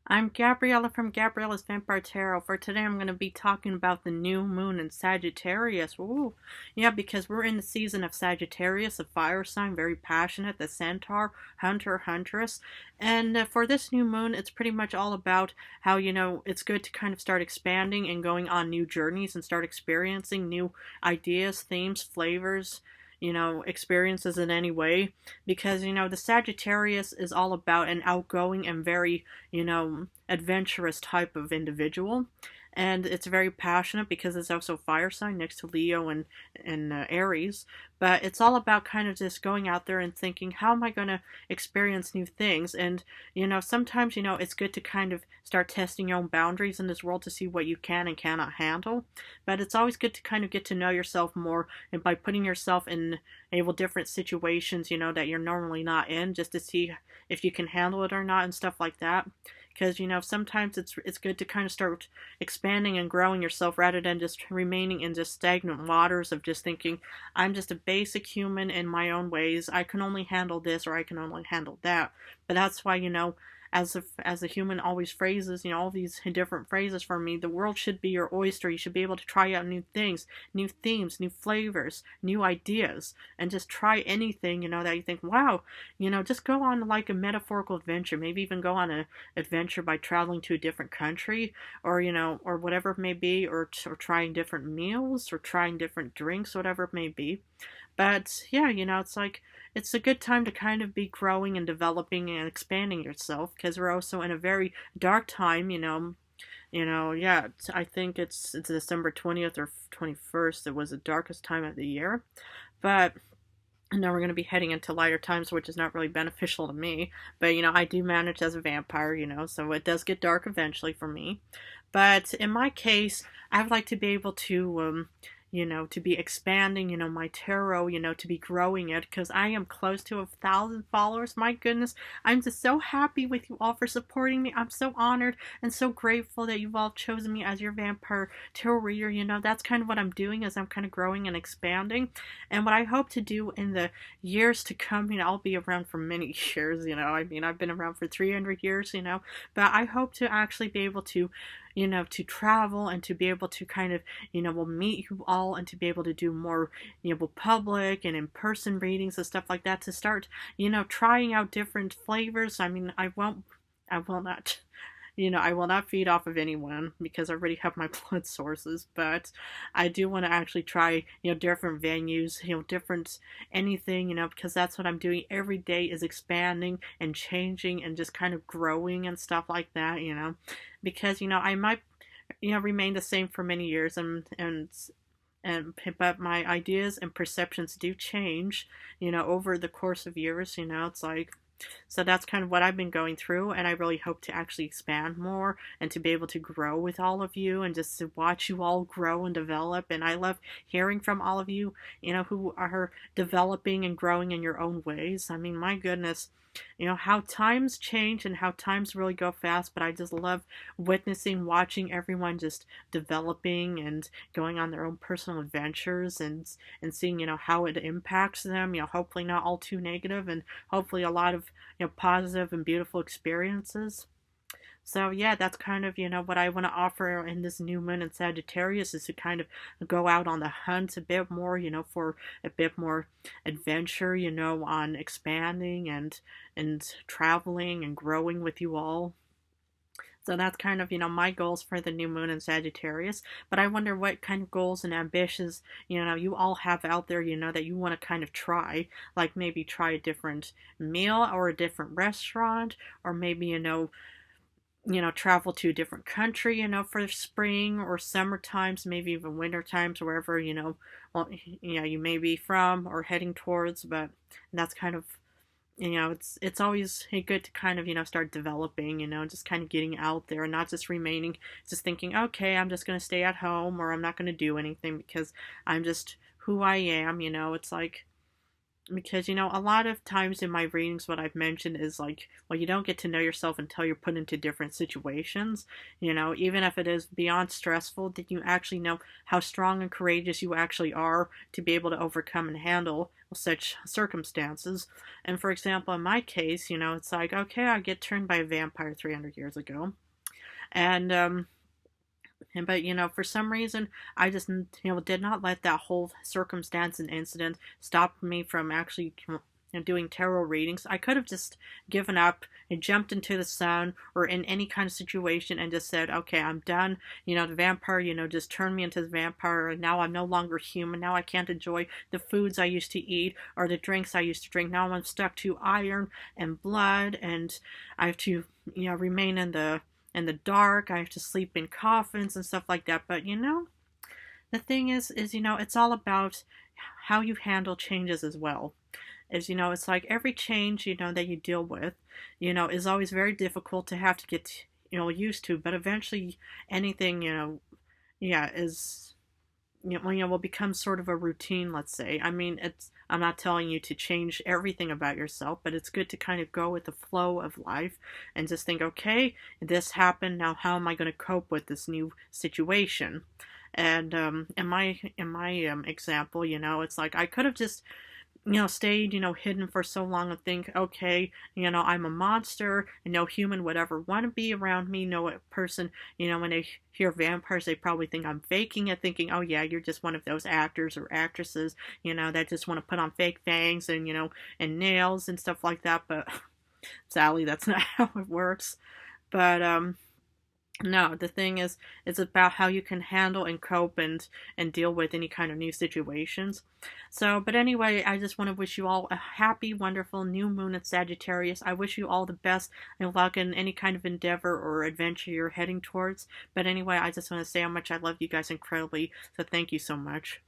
I'm Gabriella from Gabriella's Vampire Tarot. For today, I'm going to be talking about the new moon in Sagittarius. Ooh, yeah, because we're in the season of Sagittarius, a fire sign, very passionate, the centaur, hunter, huntress. And for this new moon, it's pretty much all about how, it's good to kind of start expanding and going on new journeys and start experiencing new ideas, themes, flavors, experiences in any way, because the Sagittarius is all about an outgoing and very adventurous type of individual. And it's very passionate because it's also fire sign next to Leo and Aries. But it's all about kind of just going out there and thinking, how am I going to experience new things? And, sometimes, it's good to kind of start testing your own boundaries in this world to see what you can and cannot handle. But it's always good to kind of get to know yourself more, and by putting yourself in different situations, that you're normally not in, just to see if you can handle it or not and stuff like that. Because sometimes it's good to kind of start expanding and growing yourself rather than just remaining in just stagnant waters of just thinking, I'm just a basic human in my own ways, I can only handle this or I can only handle that. But that's why, as a human always phrases, all these different phrases for me, the world should be your oyster. You should be able to try out new things, new themes, new flavors, new ideas, and just try anything, that you think, wow, just go on like a metaphorical adventure. Maybe even go on an adventure by traveling to a different country, or, or whatever it may be, or trying different meals, or trying different drinks, whatever it may be. But yeah, it's like it's a good time to kind of be growing and developing and expanding yourself, because we're also in a very dark time, yeah, I think it's December 20th or 21st. It was the darkest time of the year. But now we're going to be heading into lighter times, which is not really beneficial to me. But, I do manage as a vampire, so it does get dark eventually for me. But in my case, I would like to be able to, to be expanding, my tarot, to be growing it, because I am close to 1,000 followers. My goodness, I'm just so happy with you all for supporting me. I'm so honored and so grateful that you've all chosen me as your vampire tarot reader. That's kind of what I'm doing, is I'm kind of growing and expanding. And what I hope to do in the years to come, I'll be around for many years, I mean, I've been around for 300 years, but I hope to actually be able to, to travel and to be able to kind of, will meet you all, and to be able to do more, public and in-person readings and stuff like that, to start, trying out different flavors. I mean, I will not, I will not feed off of anyone because I already have my blood sources, but I do want to actually try, different venues, different anything, because that's what I'm doing every day, is expanding and changing and just kind of growing and stuff like that, because, I might, remain the same for many years, and but my ideas and perceptions do change, over the course of years. It's like, so that's kind of what I've been going through, and I really hope to actually expand more and to be able to grow with all of you and just to watch you all grow and develop. And I love hearing from all of you, who are developing and growing in your own ways. I mean, my goodness, how times change and how times really go fast, but I just love witnessing, watching everyone just developing and going on their own personal adventures, and seeing, how it impacts them, hopefully not all too negative, and hopefully a lot of, positive and beautiful experiences. So yeah, that's kind of, what I want to offer in this new moon in Sagittarius, is to kind of go out on the hunt a bit more, for a bit more adventure, on expanding and traveling and growing with you all. So that's kind of, my goals for the new moon in Sagittarius. But I wonder what kind of goals and ambitions, you all have out there, that you want to kind of try. Like maybe try a different meal or a different restaurant, or maybe, travel to a different country, for spring or summer times, maybe even winter times, wherever, well, you may be from or heading towards. But that's kind of, it's always good to kind of, start developing, just kind of getting out there and not just remaining, just thinking, okay, I'm just going to stay at home, or I'm not going to do anything because I'm just who I am. It's like, because you know a lot of times in my readings what I've mentioned is like, well, you don't get to know yourself until you're put into different situations, you know, even if it is beyond stressful, that you actually know how strong and courageous you actually are to be able to overcome and handle such circumstances. And for example, in my case, you know, it's like, okay, I get turned by a vampire 300 years ago, and but you know, for some reason, I just did not let that whole circumstance and incident stop me from actually doing tarot readings. I could have just given up and jumped into the sun or in any kind of situation and just said, okay, I'm done. You know, the vampire, just turned me into the vampire, and now I'm no longer human. Now I can't enjoy the foods I used to eat or the drinks I used to drink. Now I'm stuck to iron and blood, and I have to, remain in the dark. I have to sleep in coffins and stuff like that. But the thing is it's all about how you handle changes as well. It's like every change that you deal with is always very difficult to have to get used to. But eventually anything is will become sort of a routine, let's say. I mean, I'm not telling you to change everything about yourself, but it's good to kind of go with the flow of life and just think, okay, this happened, now how am I going to cope with this new situation? And in my example, it's like I could have just stayed, hidden for so long and think, okay, I'm a monster, and no human would ever want to be around me. No person, when they hear vampires, they probably think I'm faking it, thinking, oh yeah, you're just one of those actors or actresses, that just want to put on fake fangs and, and nails and stuff like that. But sadly, that's not how it works. But, no, the thing is, it's about how you can handle and cope and deal with any kind of new situations. So, but anyway, I just want to wish you all a happy, wonderful new moon in Sagittarius. I wish you all the best and luck in any kind of endeavor or adventure you're heading towards. But anyway, I just want to say how much I love you guys incredibly. So thank you so much.